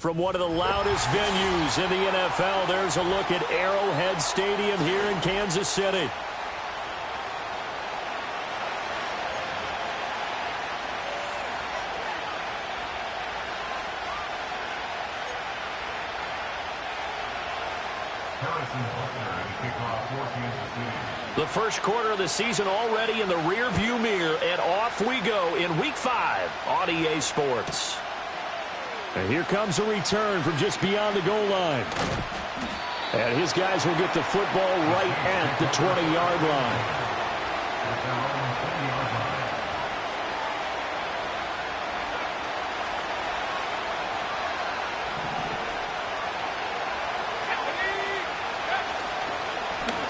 From one of the loudest venues in the NFL, there's a look at Arrowhead Stadium here in Kansas City. The first quarter of the season already in the rearview mirror, and off we go in Week 5 on EA Sports. And here comes a return from just beyond the goal line. And his guys will get the football right at the 20-yard line.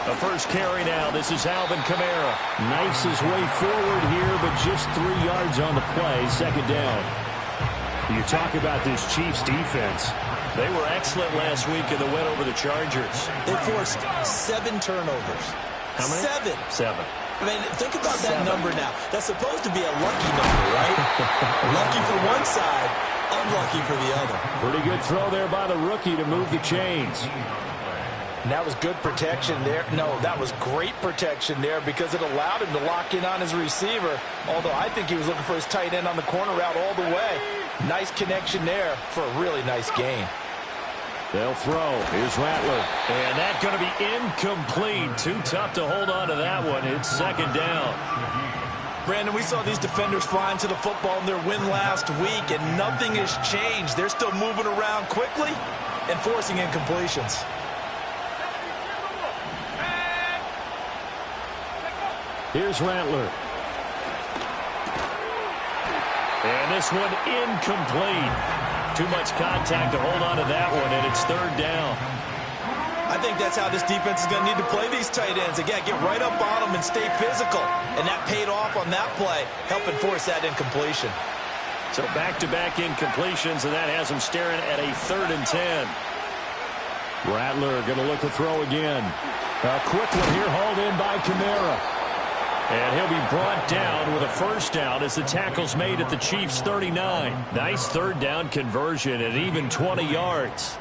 The first carry now. This is Alvin Kamara. Knifes his way forward here, but just 3 yards on the play. Second down. You talk about this Chiefs defense. They were excellent last week in the win over the Chargers. They forced 7 turnovers. How many? 7. I mean, think about that number now. That's supposed to be a lucky number, right? Lucky for one side, unlucky for the other. Pretty good throw there by the rookie to move the chains. And that was good protection there. No, that was great protection there because it allowed him to lock in on his receiver. Although I think he was looking for his tight end on the corner route all the way. Nice connection there for a really nice gain. They'll throw. Here's Rattler. And that's going to be incomplete. Too tough to hold on to that one. It's second down. Brandon, we saw these defenders flying to the football in their win last week, and nothing has changed. They're still moving around quickly and forcing incompletions. Here's Rattler. And this one incomplete. Too much contact to hold on to that one, and it's third down. I think that's how this defense is going to need to play these tight ends. Again, get right up on them and stay physical. And that paid off on that play, helping force that incompletion. So back-to-back incompletions, and that has him staring at a 3rd and 10. Rattler going to look to throw again. A quick one here, hauled in by Kamara. And he'll be brought down with a first down as the tackle's made at the Chiefs' 39. Nice third down conversion at even 20 yards.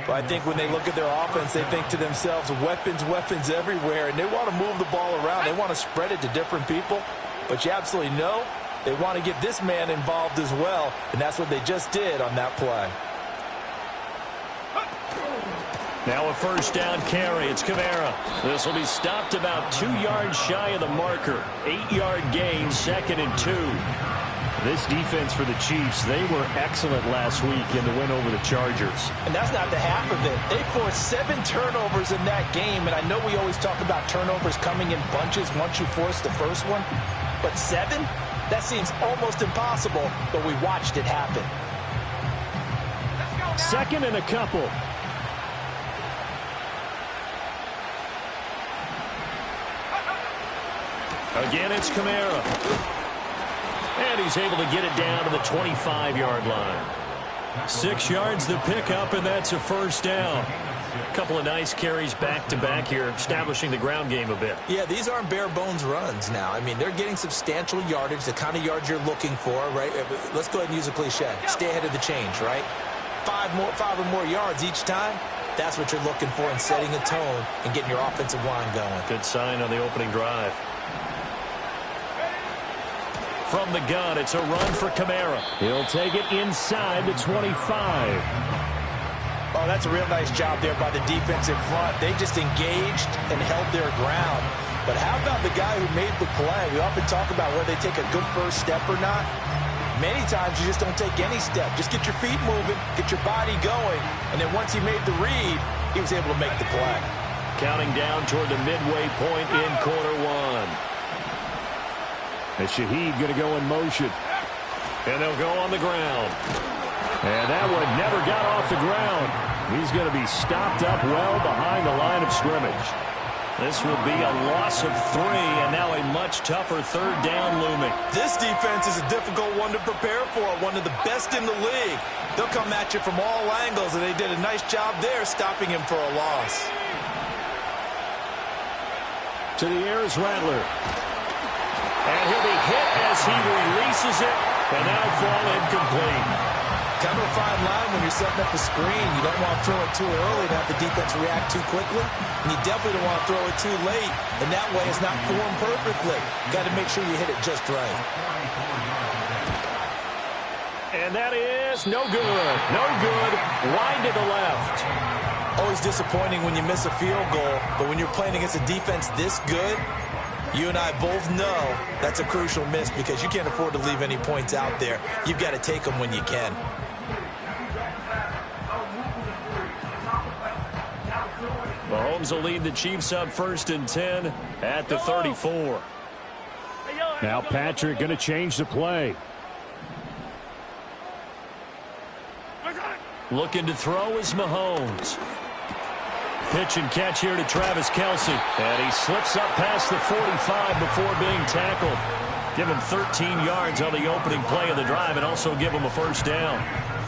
Well, I think when they look at their offense, they think to themselves, weapons, weapons everywhere, and they want to move the ball around. They want to spread it to different people. But you absolutely know they want to get this man involved as well, and that's what they just did on that play. Now a first down carry. It's Kamara. This will be stopped about 2 yards shy of the marker. 8-yard gain, 2nd and 2. This defense for the Chiefs, they were excellent last week in the win over the Chargers. And that's not the half of it. They forced 7 turnovers in that game, and I know we always talk about turnovers coming in bunches once you force the first one. But 7? That seems almost impossible, but we watched it happen. 2nd and a couple. Again, it's Kamara. And he's able to get it down to the 25-yard line. 6 yards the pickup, and that's a first down. A couple of nice carries back-to-back here, establishing the ground game a bit. Yeah, these aren't bare-bones runs now. I mean, they're getting substantial yardage, the kind of yards you're looking for, right? Let's go ahead and use a cliche. Stay ahead of the change, right? 5 or more yards each time. That's what you're looking for in setting a tone and getting your offensive line going. Good sign on the opening drive. From the gun, it's a run for Kamara. He'll take it inside the 25. Oh, that's a real nice job there by the defensive front. They just engaged and held their ground. But how about the guy who made the play? We often talk about whether they take a good first step or not. Many times you just don't take any step. Just get your feet moving, get your body going, and then once he made the read, he was able to make the play. Counting down toward the midway point in quarter one. And Shaheed going to go in motion. And they'll go on the ground. And that one never got off the ground. He's going to be stopped up well behind the line of scrimmage. This will be a loss of 3, and now a much tougher third down looming. This defense is a difficult one to prepare for, one of the best in the league. They'll come at you from all angles, and they did a nice job there stopping him for a loss. To the air is Rattler. And he'll be hit as he releases it, and that'll fall incomplete. Kind of a fine line when you're setting up a screen. You don't want to throw it too early and have the defense react too quickly. And you definitely don't want to throw it too late. And that way it's not formed perfectly. Got to make sure you hit it just right. And that is no good. No good. Wide to the left. Always disappointing when you miss a field goal. But when you're playing against a defense this good, you and I both know that's a crucial miss because you can't afford to leave any points out there. You've got to take them when you can. Mahomes will lead the Chiefs up 1st and 10 at the 34. Now Patrick going to change the play. Looking to throw is Mahomes. Pitch and catch here to Travis Kelce. And he slips up past the 45 before being tackled. Give him 13 yards on the opening play of the drive and also give him a first down.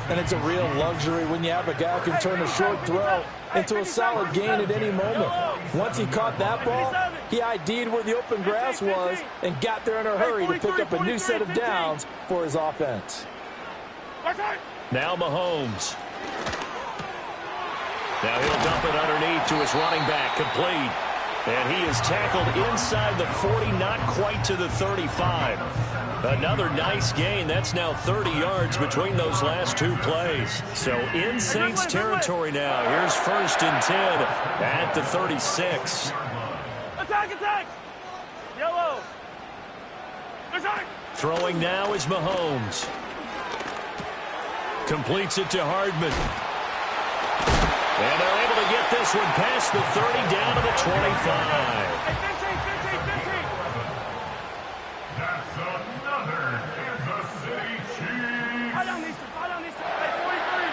And it's a real luxury when you have a guy who can turn a short throw into a solid gain at any moment. Once he caught that ball, he ID'd where the open grass was and got there in a hurry to pick up a new set of downs for his offense. Now Mahomes. Now he'll dump it underneath to his running back, complete. And he is tackled inside the 40, not quite to the 35. Another nice gain. That's now 30 yards between those last two plays. So in Saints territory now. Here's 1st and 10 at the 36. Attack! Yellow! Attack! Throwing now is Mahomes. Completes it to Hardman. And they're able to get this one past the 30 down to the 25. 15. That's another Kansas City Chiefs. Fall down these two. Hey, 43.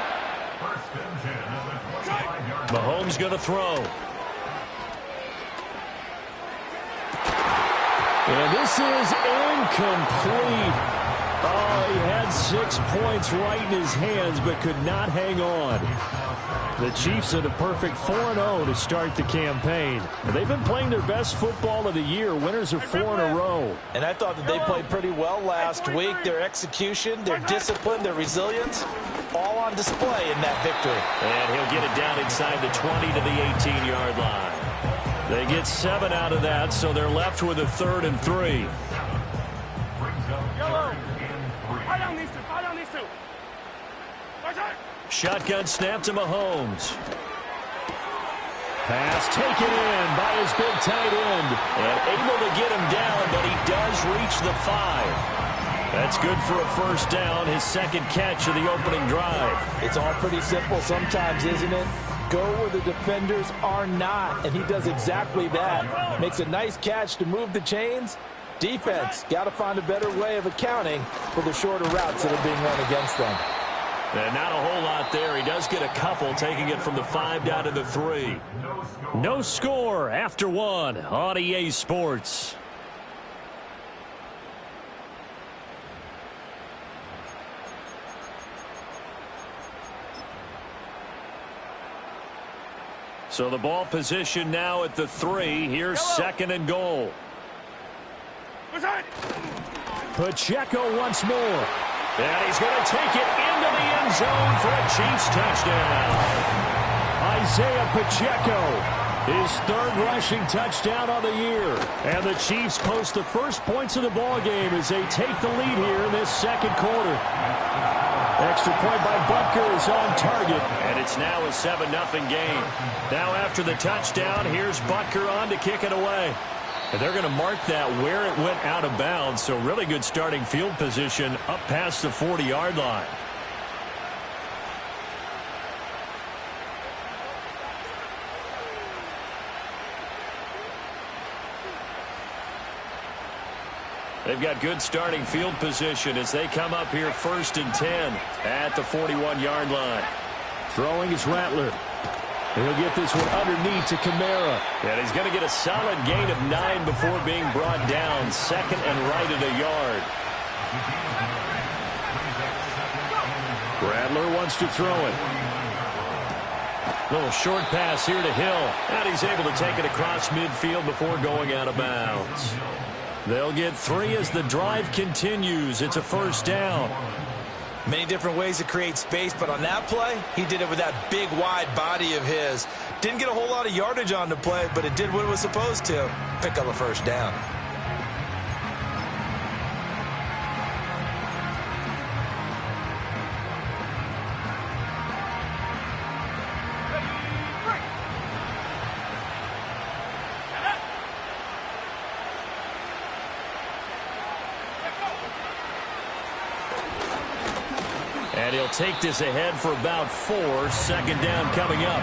1st and 10 at the 25-yard line. Mahomes going to throw. And this is incomplete. Oh, he had 6 points right in his hands, but could not hang on. The Chiefs are the perfect 4-0 to start the campaign. And they've been playing their best football of the year. Winners of 4 in a row. And I thought that they played pretty well last week. Their execution, their discipline, their resilience, all on display in that victory. And he'll get it down inside the 20 to the 18-yard line. They get 7 out of that, so they're left with a 3rd and 3. Yellow! Fall down these two. Attack! Shotgun snap to Mahomes. Pass taken in by his big tight end. And able to get him down, but he does reach the 5. That's good for a first down, his 2nd catch of the opening drive. It's all pretty simple sometimes, isn't it? Go where the defenders are not, and he does exactly that. Makes a nice catch to move the chains. Defense, got to find a better way of accounting for the shorter routes that are being run against them. And not a whole lot there. He does get a couple, taking it from the 5 down to the 3. No score after 1 on EA Sports. So the ball position now at the 3. Here's 2nd and goal. Pacheco once more. And he's going to take it into the end zone for a Chiefs touchdown. Isaiah Pacheco, his 3rd rushing touchdown on the year. And the Chiefs post the first points of the ball game as they take the lead here in this 2nd quarter. Extra point by Butker is on target. And it's now a 7-0 game. Now after the touchdown, here's Butker on to kick it away. And they're going to mark that where it went out of bounds. So really good starting field position up past the 40-yard line. They've got good starting field position as they come up here 1st and 10 at the 41-yard line. Throwing is Rattler. He'll get this one underneath to Kamara. And he's going to get a solid gain of 9 before being brought down. 2nd and right at a yard. Rattler wants to throw it. Little short pass here to Hill. And he's able to take it across midfield before going out of bounds. They'll get 3 as the drive continues. It's a first down. Many different ways to create space, but on that play, he did it with that big, wide body of his. Didn't get a whole lot of yardage on the play, but it did what it was supposed to. Pick up a first down. And he'll take this ahead for about 4. Second down coming up.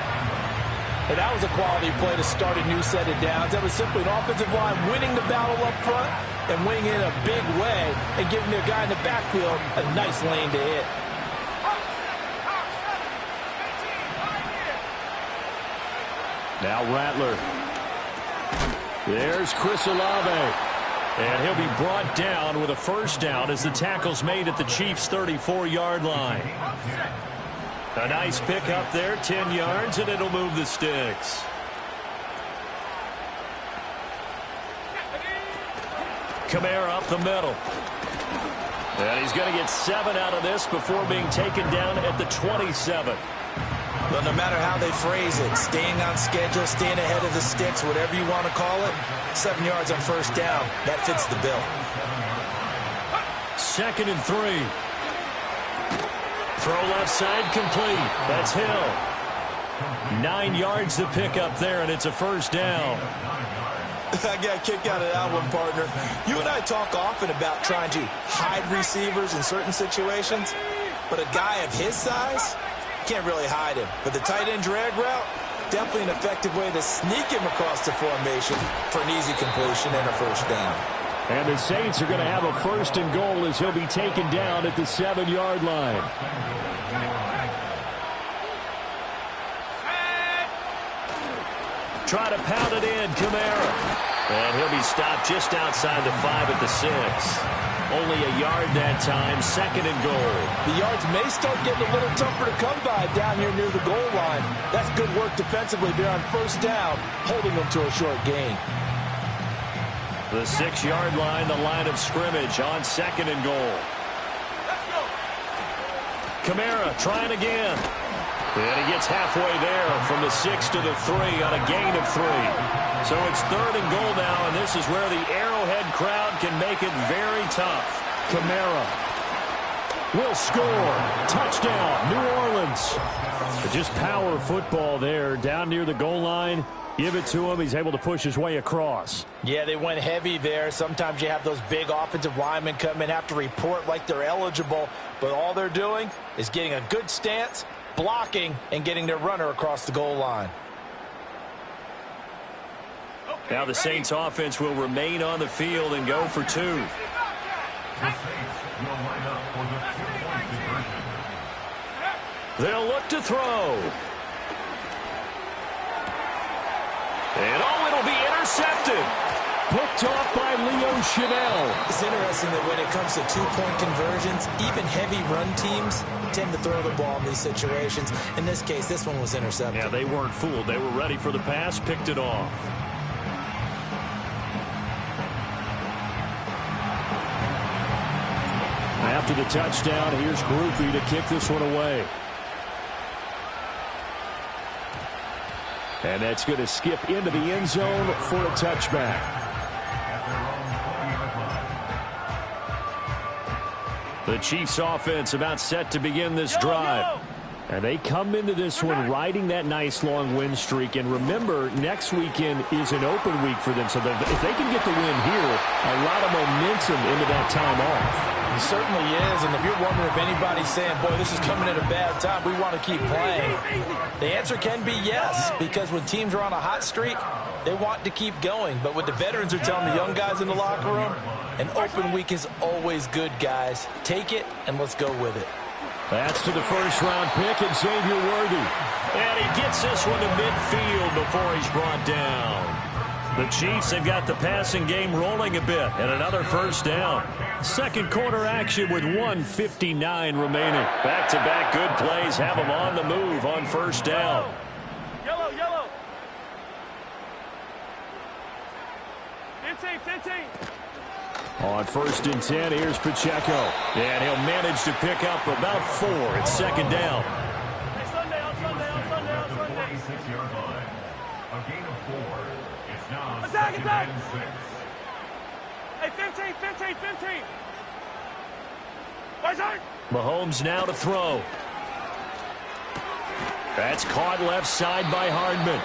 And that was a quality play to start a new set of downs. That was simply an offensive line winning the battle up front and winning in a big way and giving their guy in the backfield a nice lane to hit. Now Rattler. There's Chris Olave. And he'll be brought down with a first down as the tackle's made at the Chiefs' 34-yard line. A nice pick up there, 10 yards, and it'll move the sticks. Kamara up the middle. And he's going to get 7 out of this before being taken down at the 27. But no matter how they phrase it, staying on schedule, staying ahead of the sticks, whatever you want to call it, 7 yards on first down, that fits the bill. 2nd and 3. Throw left side complete. That's Hill. 9 yards to pick up there, and it's a first down. I got a kick out of that one, partner. You and I talk often about trying to hide receivers in certain situations, but a guy of his size can't really hide him. But the tight end drag route, definitely an effective way to sneak him across the formation for an easy completion and a first down. And the Saints are going to have a 1st and goal as he'll be taken down at the 7-yard line. Try to pound it in, Kamara. And he'll be stopped just outside the 5 at the 6. Only a yard that time, 2nd and goal. The yards may start getting a little tougher to come by down here near the goal line. That's good work defensively there on first down, holding them to a short gain. The 6-yard line, the line of scrimmage on 2nd and goal. Kamara trying again. And he gets halfway there from the 6 to the 3 on a gain of 3. So it's 3rd and goal now, and this is where the Arrowhead crowd can make it very tough. Kamara will score. Touchdown, New Orleans. But just power football there down near the goal line. Give it to him. He's able to push his way across. Yeah, they went heavy there. Sometimes you have those big offensive linemen come in, have to report like they're eligible, but all they're doing is getting a good stance, blocking, and getting their runner across the goal line. Now the Saints offense will remain on the field and go for 2. The Saints will line up for the 2-point conversion. They'll look to throw. And it'll be intercepted. Picked off by Leo Chanel. It's interesting that when it comes to 2-point conversions, even heavy run teams tend to throw the ball in these situations. In this case, this one was intercepted. Yeah, they weren't fooled. They were ready for the pass, picked it off. After the touchdown, here's Groupie to kick this one away. And that's going to skip into the end zone for a touchback. The Chiefs offense about set to begin this drive. And they come into this one riding that nice long win streak. And remember, next weekend is an open week for them. So if they can get the win here, a lot of momentum into that time off. It certainly is, and if you're wondering if anybody's saying, boy, this is coming at a bad time, we want to keep playing, the answer can be yes, because when teams are on a hot streak, they want to keep going. But what the veterans are telling the young guys in the locker room, an open week is always good, guys. Take it, and let's go with it. That's to the first-round pick, and Xavier Worthy. And he gets this one to midfield before he's brought down. The Chiefs have got the passing game rolling a bit, and another first down. Second quarter action with 1:59 remaining. Back-to-back good plays have them on the move on first down. Yellow, yellow. 15, 15. On 1st and 10, here's Pacheco. And he'll manage to pick up about 4. It's 2nd down. Hey, Sunday, on Sunday, on Sunday, on Sunday. 46-yard line. A gain of 4. It's now Attack, 2nd attack. and 6. Hey, 15, 15, 15. Right side. Mahomes now to throw. That's caught left side by Hardman.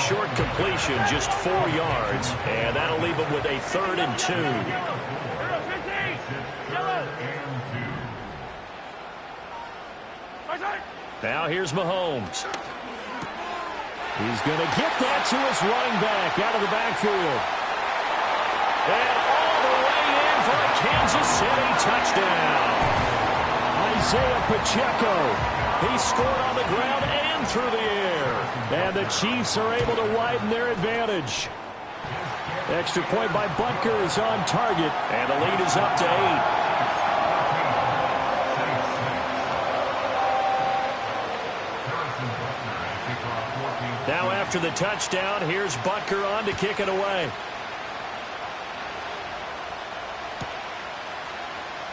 Short completion, just 4 yards, and that'll leave him with a 3rd and 2. Here, 15. Yellow. Right side. Now here's Mahomes. He's going to get that to his running back out of the backfield. And all the way in for a Kansas City touchdown. Isaiah Pacheco. He scored on the ground and through the air. And the Chiefs are able to widen their advantage. Extra point by Butker is on target, and the lead is up to 8. Now after the touchdown, here's Butker on to kick it away.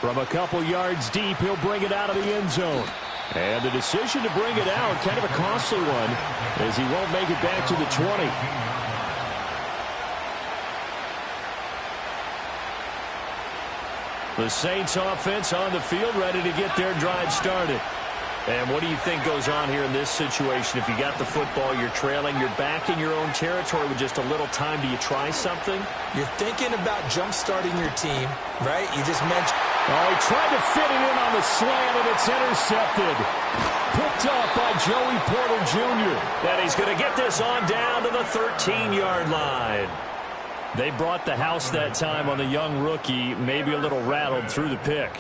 From a couple yards deep, he'll bring it out of the end zone. And the decision to bring it out, kind of a costly one, as he won't make it back to the 20. The Saints offense on the field, ready to get their drive started. And what do you think goes on here in this situation? If you got the football, you're trailing, you're back in your own territory with just a little time. Do you try something? You're thinking about jump-starting your team, right? You just mentioned... Oh, he tried to fit it in on the slant, and it's intercepted. Picked up by Joey Porter Jr. And he's going to get this on down to the 13-yard line. They brought the house that time on the young rookie, maybe a little rattled through the pick.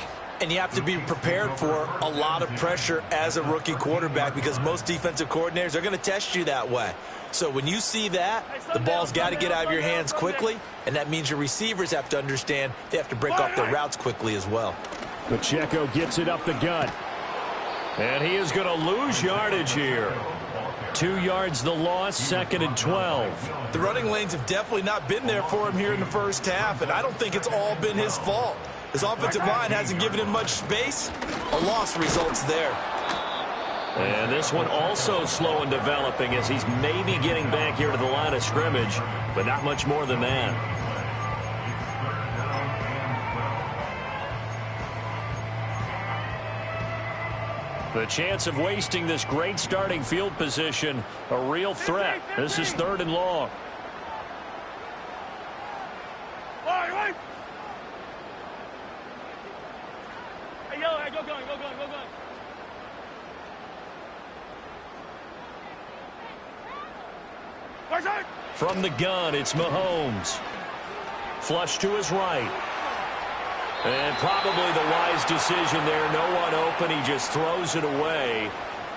And you have to be prepared for a lot of pressure as a rookie quarterback because most defensive coordinators are going to test you that way. So when you see that, the ball's got to get out of your hands quickly, and that means your receivers have to understand they have to break off their routes quickly as well. Pacheco gets it up the gut. And he is going to lose yardage here. 2 yards the loss, 2nd and 12. The running lanes have definitely not been there for him here in the first half, and I don't think it's all been his fault. His offensive line hasn't given him much space. A loss results there. And this one also slow in developing as he's maybe getting back here to the line of scrimmage, but not much more than that. The chance of wasting this great starting field position, a real threat. This is 3rd and long. Right. Hey, yellow, hey, go gun, go gun, go gun. Right side. From the gun, it's Mahomes. Flush to his right. And probably the wise decision there. No one open. He just throws it away.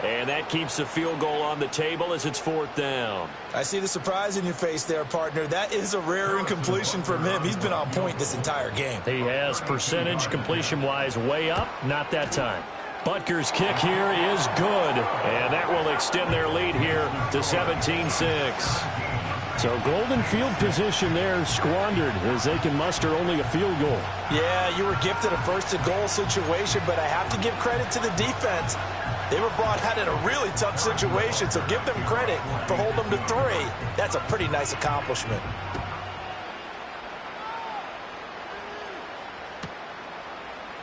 And that keeps the field goal on the table as it's 4th down. I see the surprise in your face there, partner. That is a rare incompletion from him. He's been on point this entire game. He has percentage completion-wise way up. Not that time. Butker's kick here is good. And that will extend their lead here to 17-6. So golden field position there squandered as they can muster only a field goal. Yeah, you were gifted a 1st-and-goal situation, but I have to give credit to the defense. They were brought out in a really tough situation, so give them credit for holding them to 3. That's a pretty nice accomplishment.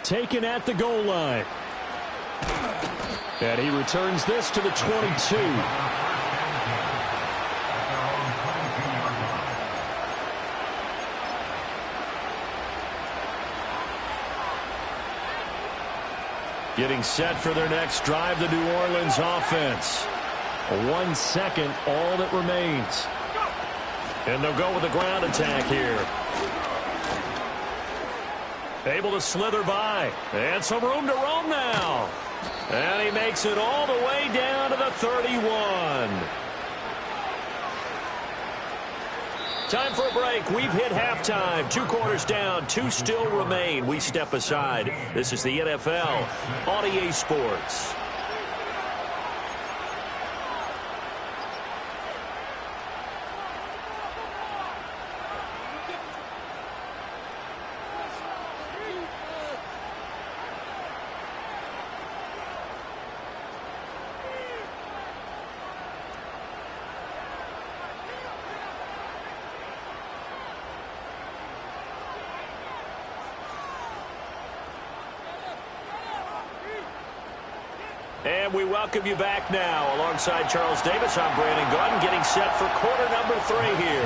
Taken at the goal line. And he returns this to the 22. Getting set for their next drive, the New Orleans offense. 1 second, all that remains. And they'll go with the ground attack here. Able to slither by. And some room to roam now. And he makes it all the way down to the 31. Time for a break. We've hit halftime. 2 quarters down. 2 still remain. We step aside. This is the NFL on EA Sports. And we welcome you back now. Alongside Charles Davis, I'm Brandon Gaudin, getting set for quarter number 3 here.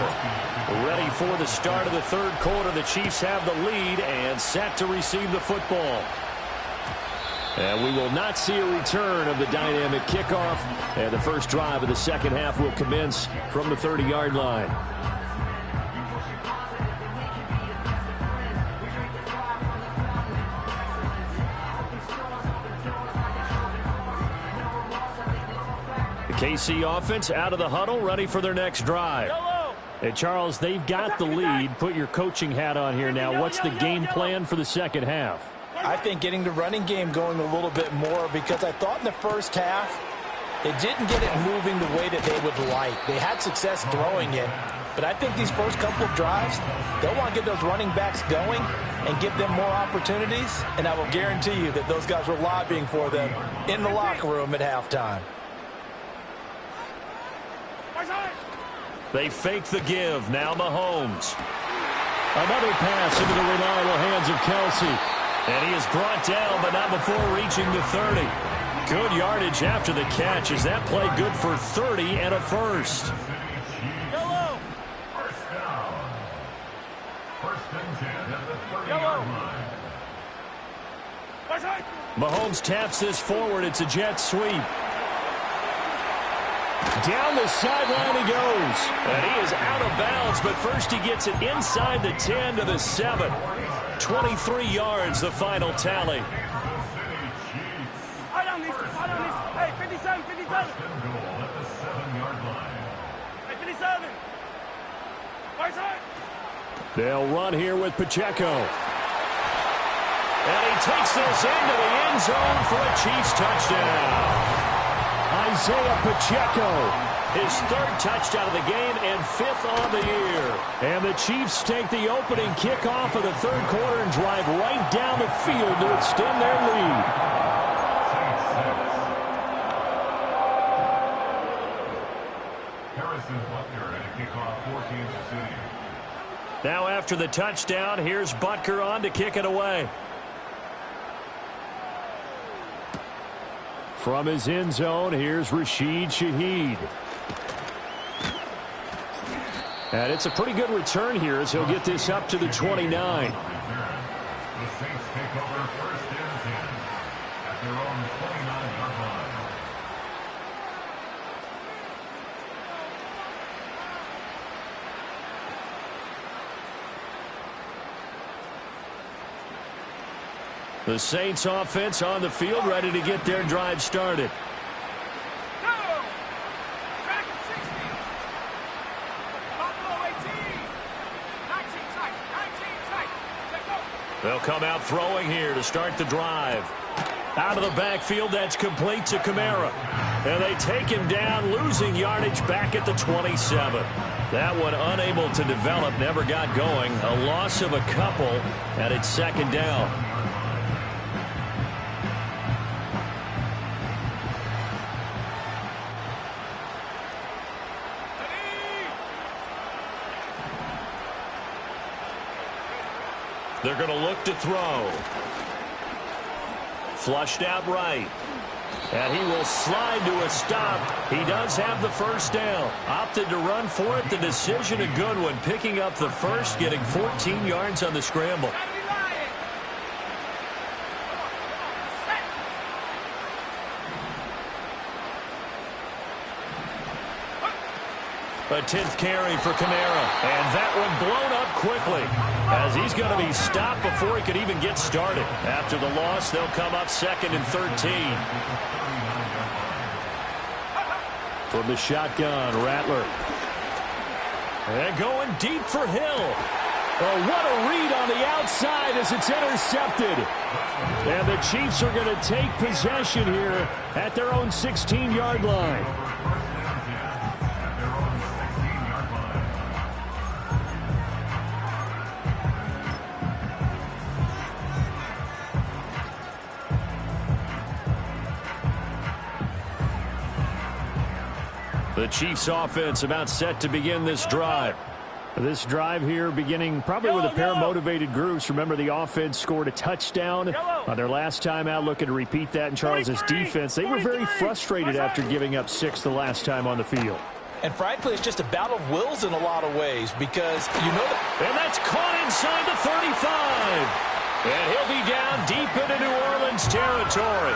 Ready for the start of the third quarter. The Chiefs have the lead and set to receive the football. And we will not see a return of the dynamic kickoff. And the first drive of the second half will commence from the 30-yard line. KC offense out of the huddle, ready for their next drive. Hey, Charles, they've got the lead. Put your coaching hat on here now. What's the game plan for the second half? I think getting the running game going a little bit more, because I thought in the first half they didn't get it moving the way that they would like. They had success throwing it, but I think these first couple of drives, they'll want to get those running backs going and give them more opportunities, and I will guarantee you that those guys were lobbying for them in the locker room at halftime. They fake the give. Now Mahomes. Another pass into the reliable hands of Kelsey. And he is brought down, but not before reaching the 30. Good yardage after the catch. Is that play good for 30 and a first? First down. First and 10 at the 30-yard line. Mahomes taps this forward. It's a jet sweep. Down the sideline he goes. And he is out of bounds, but first he gets it inside the 10 to the 7. 23 yards, the final tally. Hey, 57, 57. First and goal at the 7-yard line. Hey, 57. Right side. They'll run here with Pacheco. And he takes this into the end zone for a Chiefs touchdown. Isaiah Pacheco, his third touchdown of the game and 5th on the year. And the Chiefs take the opening kickoff of the third quarter and drive right down the field to extend their lead. Harrison Butker at a kickoff for Kansas City. Now after the touchdown, here's Butker on to kick it away. From his end zone, here's Rashid Shaheed. And it's a pretty good return here as he'll get this up to the 29. The Saints take over first and 10 at their own 29-yard line. The Saints offense on the field, ready to get their drive started. They'll come out throwing here to start the drive. Out of the backfield, that's complete to Kamara. And they take him down, losing yardage back at the 27. That one unable to develop, never got going. A loss of a couple, and it's second down. They're going to look to throw. Flushed out right. And he will slide to a stop. He does have the first down. Opted to run for it. The decision a good one. Picking up the first, getting 14 yards on the scramble. A 10th carry for Kamara. And that one blown up quickly as he's going to be stopped before he could even get started. After the loss, they'll come up 2nd and 13. From the shotgun, Rattler. And going deep for Hill. Oh, what a read on the outside as it's intercepted. And the Chiefs are going to take possession here at their own 16-yard line. The Chiefs offense about set to begin this drive. This drive here beginning probably with a pair of motivated groups. Remember, the offense scored a touchdown On their last time out, looking to repeat that in Charles' defense. They were very frustrated after giving up 6 the last time on the field. And frankly, it's just a battle of wills in a lot of ways because you know that. And that's caught inside the 35. And he'll be down deep into New Orleans territory.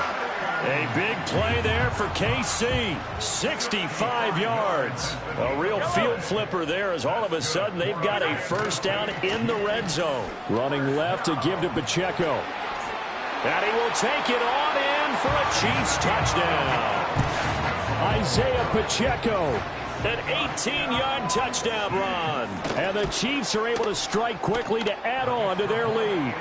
A big play there for KC. 65 yards. A real field flipper there as all of a sudden they've got a first down in the red zone. Running left to give to Pacheco. And he will take it on in for a Chiefs touchdown. Isaiah Pacheco. An 18-yard touchdown run. And the Chiefs are able to strike quickly to add on to their lead.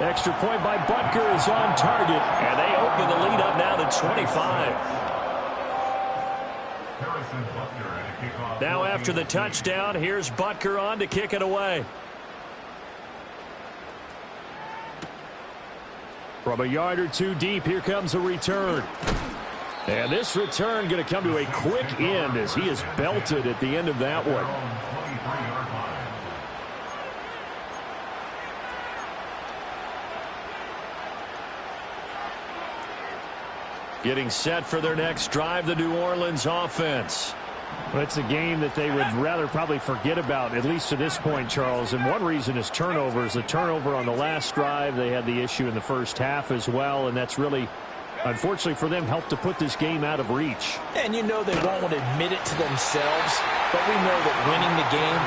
Extra point by Butker is on target. And they open the lead up now to 25. Now after the touchdown, here's Butker on to kick it away. From a yard or two deep, here comes a return. And this return going to come to a quick end as he is belted at the end of that one. Getting set for their next drive, the New Orleans offense. Well, it's a game that they would rather probably forget about, at least to this point, Charles. And one reason is turnovers. The turnover on the last drive, they had the issue in the first half as well, and that's really, unfortunately for them, helped to put this game out of reach. And you know they won't want to admit it to themselves, but we know that winning the game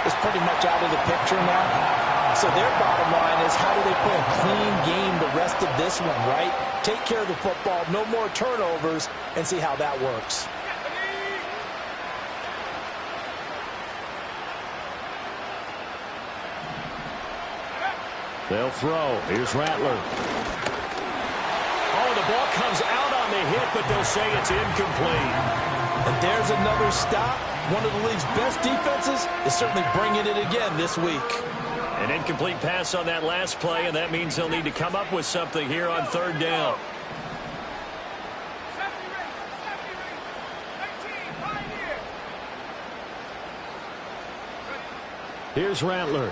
is pretty much out of the picture now. So their bottom line is how do they play a clean game the rest of this one, right? Take care of the football, no more turnovers, and see how that works. They'll throw. Here's Rattler. Oh, the ball comes out on the hit, but they'll say it's incomplete. And there's another stop. One of the league's best defenses is certainly bringing it again this week. An incomplete pass on that last play, and that means they'll need to come up with something here on third down. Here's Rattler.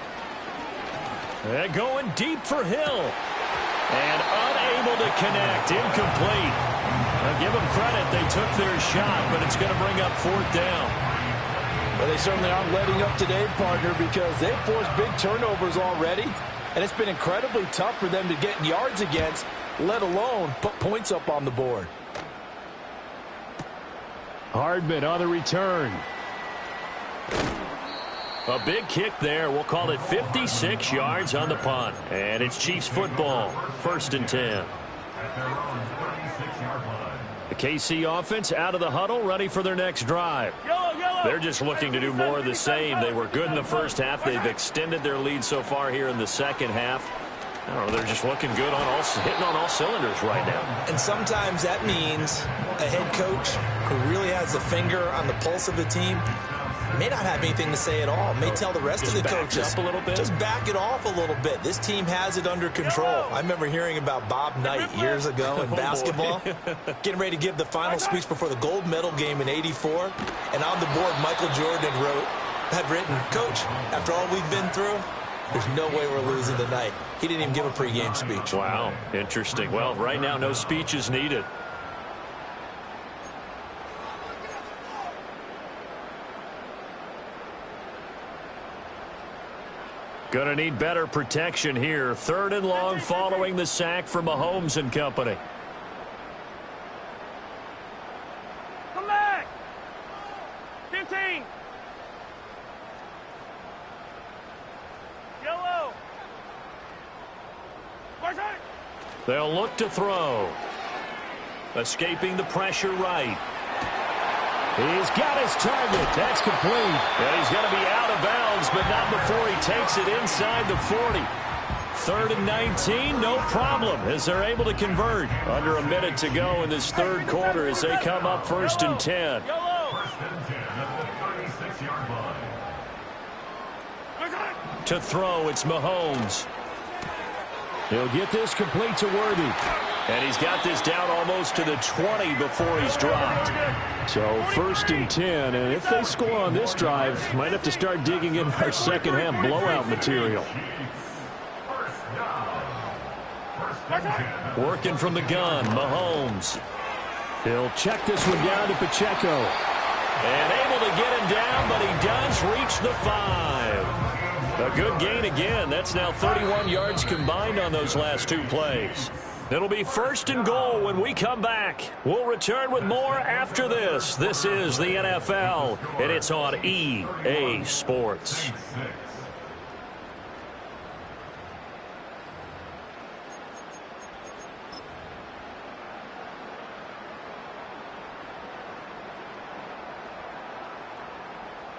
And going deep for Hill. And unable to connect. Incomplete. I'll give them credit. They took their shot, but it's going to bring up fourth down. Well, they certainly aren't letting up today, partner, because they've forced big turnovers already. And it's been incredibly tough for them to get yards against, let alone put points up on the board. Hardman on the return. A big kick there. We'll call it 56 yards on the punt. And it's Chiefs football. 1st and 10. The KC offense out of the huddle, ready for their next drive. They're just looking to do more of the same. They were good in the first half. They've extended their lead so far here in the second half. I don't know, they're just looking good on hitting on all cylinders right now. And sometimes that means a head coach who really has a finger on the pulse of the team may not have anything to say at all. May tell the rest of the coaches, up a little bit. Just back it off a little bit. This team has it under control. I remember hearing about Bob Knight years ago in basketball, getting ready to give the final speech before the gold medal game in '84. And on the board, Michael Jordan had written, "Coach, after all we've been through, there's no way we're losing tonight." He didn't even give a pregame speech. Wow, interesting. Well, right now, no speech is needed. Going to need better protection here. 3rd and long following the sack from Mahomes and company. Come back. 15. Yellow. They'll look to throw. Escaping the pressure right. He's got his target. That's complete. And he's going to be out of bounds, but not before he takes it inside the 40. 3rd and 19, no problem, as they're able to convert. Under a minute to go in this third quarter as they come up 1st and 10. To throw, it's Mahomes. He'll get this complete to Worthy. And he's got this down almost to the 20 before he's dropped. So 1st and 10, and if they score on this drive, might have to start digging in our second half blowout material. Working from the gun, Mahomes. He'll check this one down to Pacheco. And able to get him down, but he does reach the 5. A good gain again. That's now 31 yards combined on those last 2 plays. It'll be 1st and goal when we come back. We'll return with more after this. This is the NFL, and it's on EA Sports.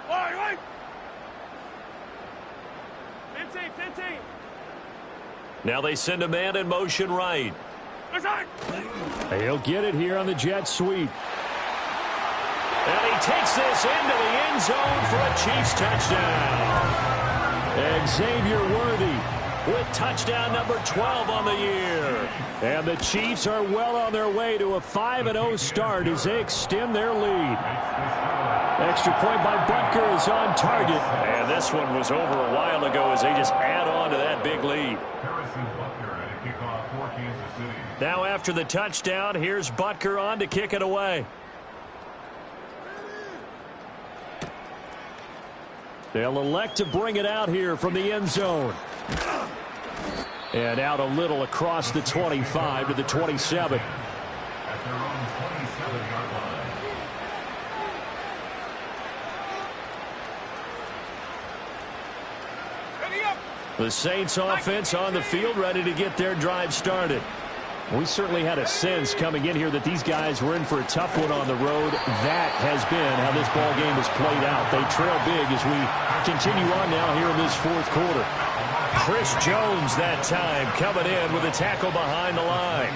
Right. 15. Now they send a man in motion right. He'll get it here on the jet sweep. And he takes this into the end zone for a Chiefs touchdown. Xavier Worthy with touchdown number 12 on the year. And the Chiefs are well on their way to a 5-0 start as they extend their lead. Extra point by Butker is on target. And this one was over a while ago as they just add on to that big lead. Now after the touchdown, here's Butker on to kick it away. They'll elect to bring it out here from the end zone. And out a little across the 25 to the 27. At their own 27-yard line. The Saints offense on the field ready to get their drive started. We certainly had a sense coming in here that these guys were in for a tough one on the road. That has been how this ball game has played out. They trail big as we continue on now here in this 4th quarter. Chris Jones that time coming in with a tackle behind the line.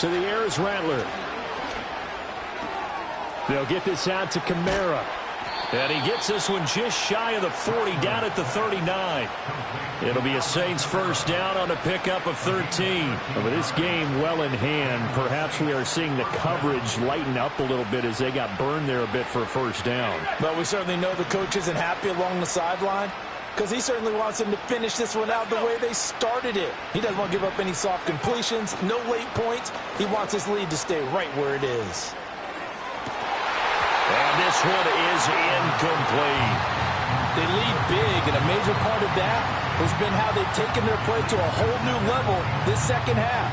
To the air is Rattler. They'll get this out to Kamara. And he gets this one just shy of the 40, down at the 39. It'll be a Saints first down on a pickup of 13. With this game well in hand, perhaps we are seeing the coverage lighten up a little bit as they got burned there a bit for a first down. But we certainly know the coach isn't happy along the sideline because he certainly wants them to finish this one out the way they started it. He doesn't want to give up any soft completions, no late points. He wants his lead to stay right where it is. And this one is incomplete. They lead big, and a major part of that has been how they've taken their play to a whole new level this second half.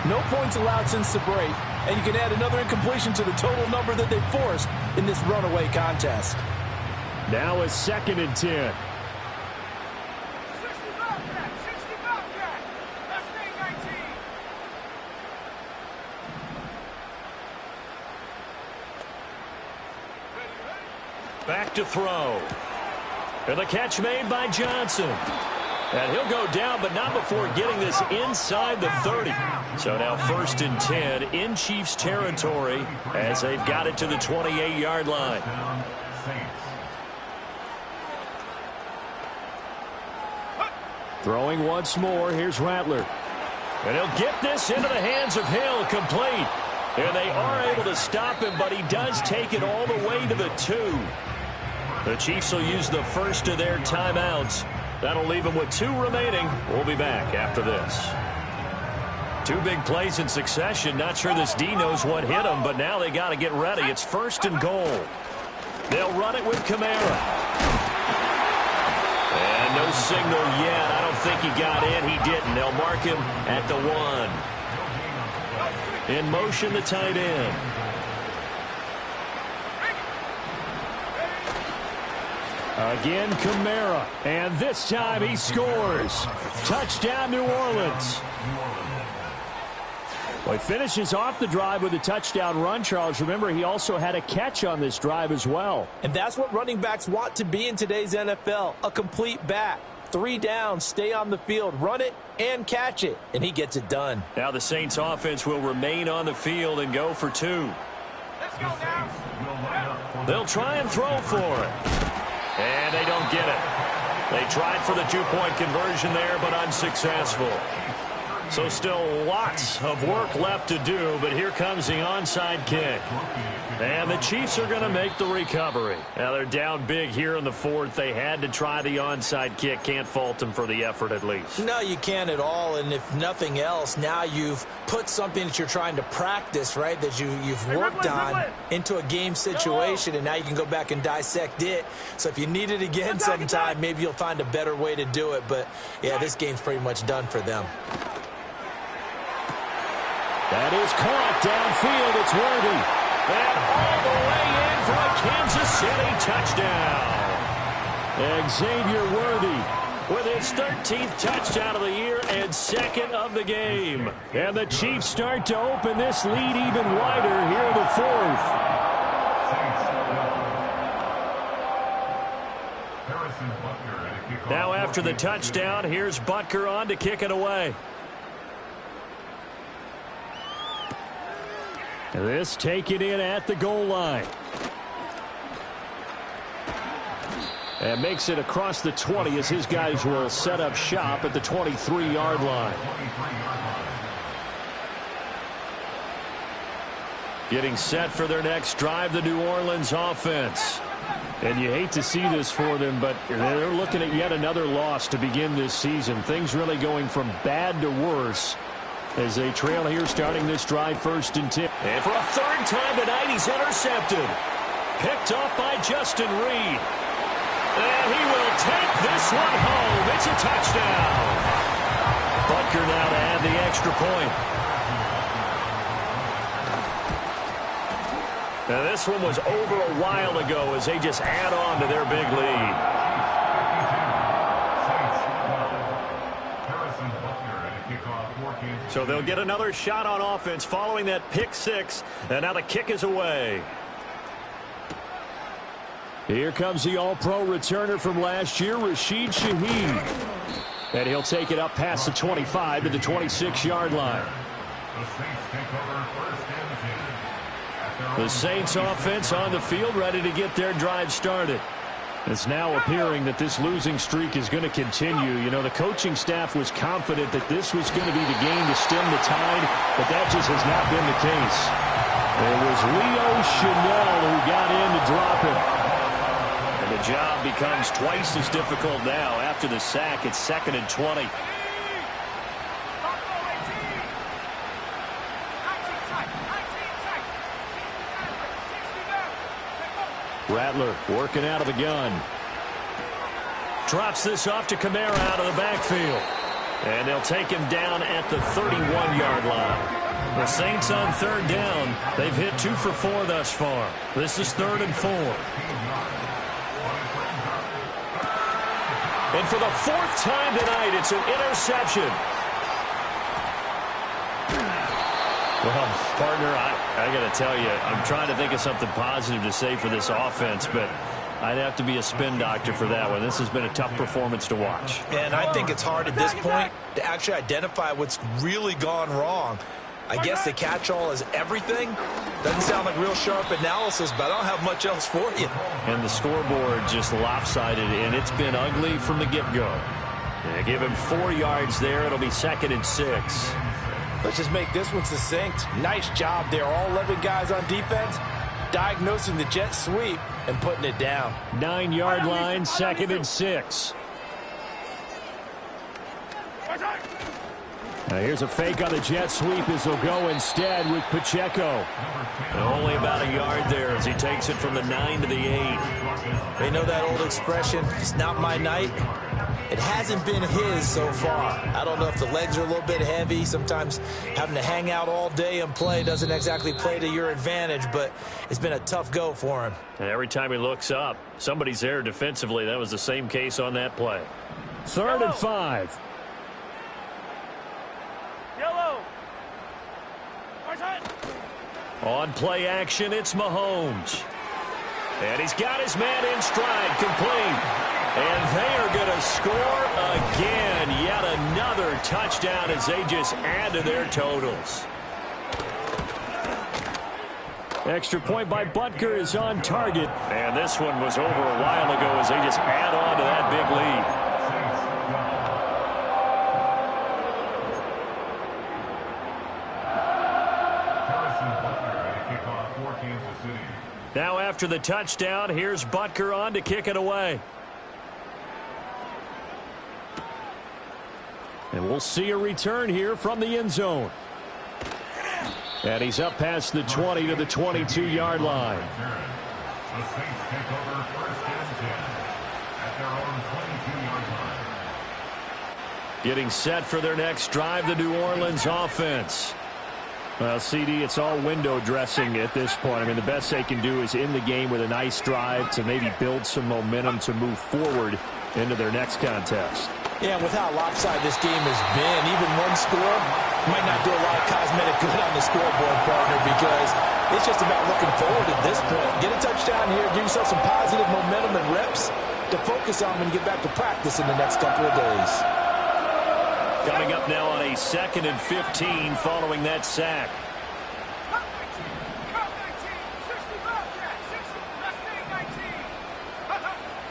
No points allowed since the break, and you can add another incompletion to the total number that they forced in this runaway contest. Now a 2nd and 10. Back to throw. And the catch made by Johnson. And he'll go down, but not before getting this inside the 30. So now 1st and 10 in Chiefs territory as they've got it to the 28-yard line. Throwing once more. Here's Rattler. And he'll get this into the hands of Hill, complete. And they are able to stop him, but he does take it all the way to the 2. The Chiefs will use the first of their timeouts. That'll leave them with 2 remaining. We'll be back after this. 2 big plays in succession. Not sure this D knows what hit him, but now they got to get ready. It's 1st and goal. They'll run it with Kamara. And no signal yet. I don't think he got in. He didn't. They'll mark him at the 1. In motion, the tight end. Again, Kamara. And this time he scores. Touchdown, New Orleans. Well, he finishes off the drive with a touchdown run, Charles. Remember, he also had a catch on this drive as well. And that's what running backs want to be in today's NFL, a complete back. 3 downs, stay on the field, run it, and catch it. And he gets it done. Now the Saints offense will remain on the field and go for 2. Let's go now. They'll try and throw for it. And they don't get it. They tried for the 2-point conversion there, but unsuccessful. So still lots of work left to do, but here comes the onside kick. And the Chiefs are going to make the recovery. Now they're down big here in the fourth. They had to try the onside kick. Can't fault them for the effort at least. No, you can't at all. And if nothing else, now you've put something that you're trying to practice, right, that you've worked on into a game situation, and now you can go back and dissect it. So if you need it again sometime, maybe you'll find a better way to do it. But, yeah, this game's pretty much done for them. That is caught downfield. It's Worthy. And all the way in for a Kansas City touchdown. Xavier Worthy with his 13th touchdown of the year and second of the game. And the Chiefs start to open this lead even wider here in the fourth. Now after the touchdown, here's Butker on to kick it away. This taken in at the goal line. And makes it across the 20 as his guys will set up shop at the 23-yard line. Getting set for their next drive, the New Orleans offense. And you hate to see this for them, but they're looking at yet another loss to begin this season. Things really going from bad to worse as they trail here starting this drive 1st and 10. And for a third time tonight, he's intercepted. Picked off by Justin Reed. And he will take this one home. It's a touchdown. Butker now to add the extra point. Now this one was over a while ago as they just add on to their big lead. So they'll get another shot on offense following that pick six. And now the kick is away. Here comes the all-pro returner from last year, Rashid Shaheed. And he'll take it up past the 25 to the 26-yard line. The Saints offense on the field ready to get their drive started. It's now appearing that this losing streak is going to continue. You know, the coaching staff was confident that this was going to be the game to stem the tide, but that just has not been the case. It was Leo Chenal who got in to drop it. And the job becomes twice as difficult now. After the sack, it's 2nd and 20. Rattler working out of the gun. Drops this off to Kamara out of the backfield. And they'll take him down at the 31-yard line. The Saints on 3rd down. They've hit 2 for 4 thus far. This is 3rd and 4. And for the 4th time tonight, it's an interception. Well, partner, I got to tell you, I'm trying to think of something positive to say for this offense, but I'd have to be a spin doctor for that one. This has been a tough performance to watch. And I think it's hard at this point to actually identify what's really gone wrong. I guess the catch-all is everything. Doesn't sound like real sharp analysis, but I don't have much else for you. And the scoreboard just lopsided, and it's been ugly from the get-go. Yeah, give him 4 yards there. It'll be 2nd and 6. Let's just make this one succinct. Nice job there. All 11 guys on defense diagnosing the jet sweep and putting it down. 9-yard line, 2nd and 6. Now here's a fake on the jet sweep as they'll go instead with Pacheco. And only about a yard there as he takes it from the 9 to the 8. They know that old expression, it's not my night. It hasn't been his so far. I don't know if the legs are a little bit heavy. Sometimes having to hang out all day and play doesn't exactly play to your advantage, but it's been a tough go for him. And every time he looks up, somebody's there defensively. That was the same case on that play. 3rd and 5. Yellow. On play action, it's Mahomes. And he's got his man in stride, complete. And they are going to score again. Yet another touchdown as they just add to their totals. Extra point by Butker is on target. And this one was over a while ago as they just add on to that big lead. after the touchdown, here's Butker on to kick it away. And we'll see a return here from the end zone. And he's up past the 20 to the 22-yard line. The Saints take over first and 10 at their own 22-yard line. Getting set for their next drive, the New Orleans offense. Well, CD, it's all window dressing at this point. I mean, the best they can do is in the game with a nice drive to maybe build some momentum to move forward into their next contest. Yeah, with how lopsided this game has been, even one score might not do a lot of cosmetic good on the scoreboard, partner, because it's just about looking forward at this point. Get a touchdown here, give yourself some positive momentum and reps to focus on when you get back to practice in the next couple of days. Coming up now on a 2nd and 15 following that sack.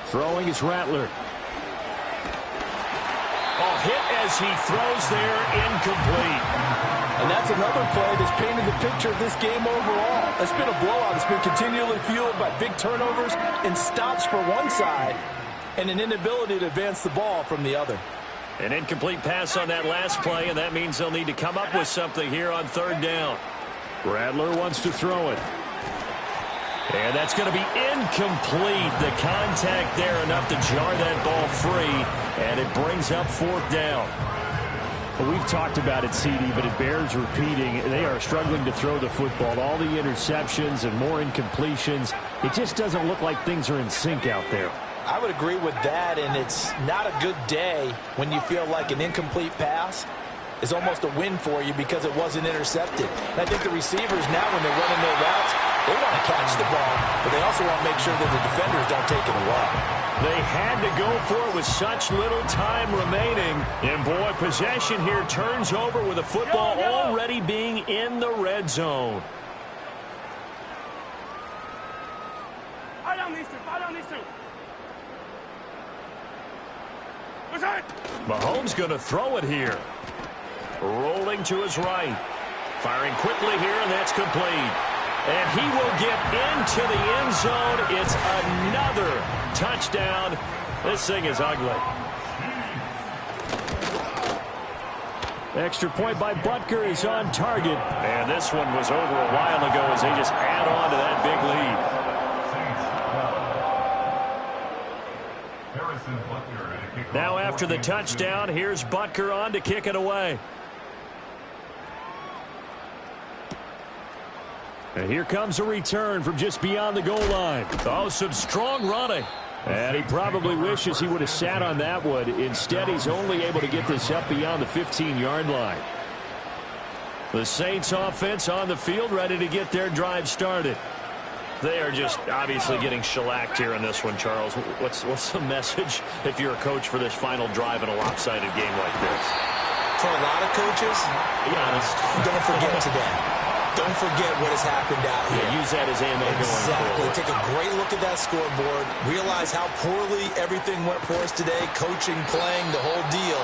Throwing is Rattler. Oh, hit as he throws there, incomplete. And that's another play that's painted the picture of this game overall. It's been a blowout. It's been continually fueled by big turnovers and stops for one side and an inability to advance the ball from the other. An incomplete pass on that last play, and that means they'll need to come up with something here on 3rd down. Rattler wants to throw it. And that's going to be incomplete. The contact there enough to jar that ball free, and it brings up 4th down. Well, we've talked about it, CD, but it bears repeating. They are struggling to throw the football. All the interceptions and more incompletions. It just doesn't look like things are in sync out there. I would agree with that, and it's not a good day when you feel like an incomplete pass is almost a win for you because it wasn't intercepted. And I think the receivers now, when they're running their routes, they want to catch the ball, but they also want to make sure that the defenders don't take it away. They had to go for it with such little time remaining. And, boy, possession here turns over with the football already being in the red zone. I don't need to. Mahomes going to throw it here. Rolling to his right. Firing quickly here, and that's complete. And he will get into the end zone. It's another touchdown. This thing is ugly. Extra point by Butker is on target. And this one was over a while ago as they just add on to that big lead. Now after the touchdown, here's Butker on to kick it away. And here comes a return from just beyond the goal line. Oh, some strong running. And he probably wishes he would have sat on that one. Instead, he's only able to get this up beyond the 15-yard line. The Saints offense on the field, ready to get their drive started. They are just obviously getting shellacked here in this one, Charles. What's the message if you're a coach for this final drive in a lopsided game like this? For a lot of coaches, be honest, don't forget today. Don't forget what has happened out here. Yeah, use that as ammo going forward. Take a great look at that scoreboard. Realize how poorly everything went for us today. Coaching, playing, the whole deal.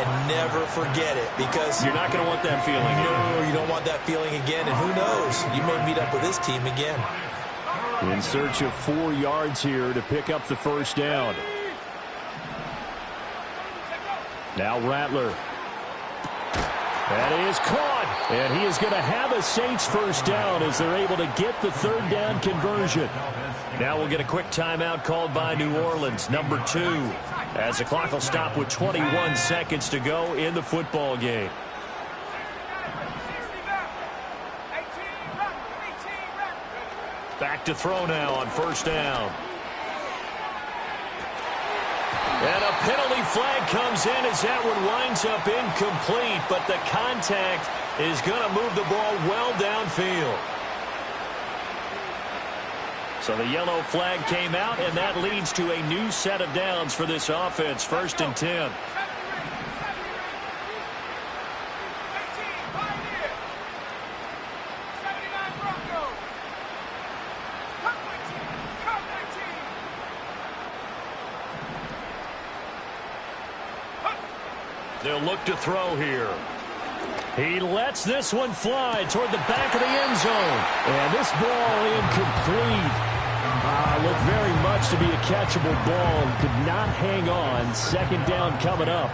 And never forget it, because you're not going to want that feeling. No, you don't want that feeling again. And who knows? You may meet up with this team again. In search of 4 yards here to pick up the 1st down. Now Rattler. That is caught. And he is going to have a Saints 1st down as they're able to get the 3rd down conversion. Now we'll get a quick timeout called by New Orleans, number 2, as the clock will stop with 21 seconds to go in the football game. Back to throw now on 1st down. And a penalty flag comes in as that one winds up incomplete, but the contact is going to move the ball well downfield. So the yellow flag came out, and that leads to a new set of downs for this offense, 1st and 10. They'll look to throw here. He lets this one fly toward the back of the end zone. And this ball incomplete. Looked very much to be a catchable ball. Could not hang on. Second down coming up.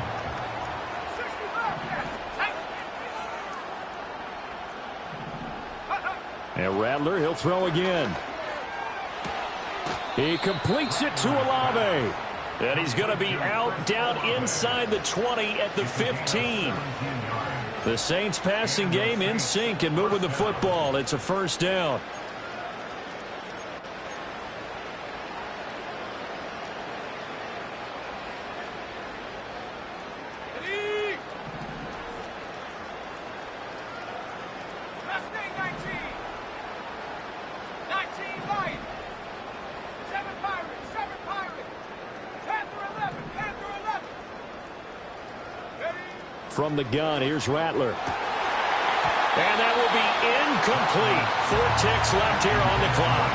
And Rattler, he'll throw again. He completes it to Olave. And he's going to be out down inside the 20 at the 15. The Saints passing game in sync and moving the football. It's a first down. From the gun, here's Rattler. And that will be incomplete. 4 ticks left here on the clock.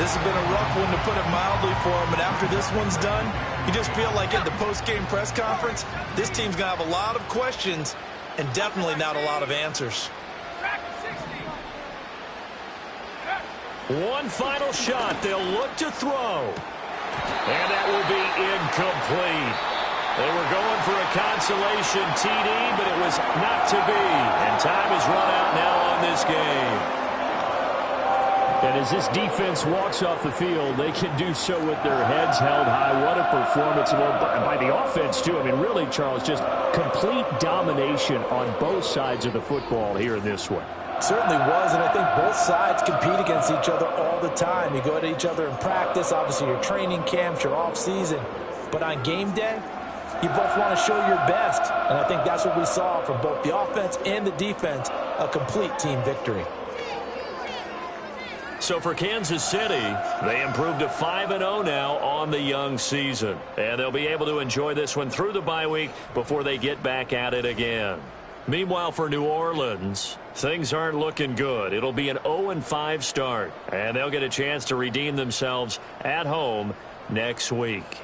This has been a rough one, to put it mildly, for him. And after this one's done, you just feel like at the post-game press conference, this team's going to have a lot of questions and definitely not a lot of answers. One final shot. They'll look to throw. And that will be incomplete. They were going for a consolation TD, but it was not to be. And time has run out now on this game. And as this defense walks off the field, they can do so with their heads held high. What a performance by the offense, too. I mean, really, Charles, just complete domination on both sides of the football here in this one. Certainly was, and I think both sides compete against each other all the time. You go at each other in practice, obviously your training camps, your off-season. But on game day, you both want to show your best, and I think that's what we saw from both the offense and the defense, a complete team victory. So for Kansas City, they improved to 5-0 now on the young season. And they'll be able to enjoy this one through the bye week before they get back at it again. Meanwhile, for New Orleans, things aren't looking good. It'll be an 0-5 start, and they'll get a chance to redeem themselves at home next week.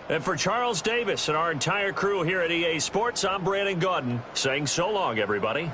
And for Charles Davis and our entire crew here at EA Sports, I'm Brandon Gaudin saying so long, everybody.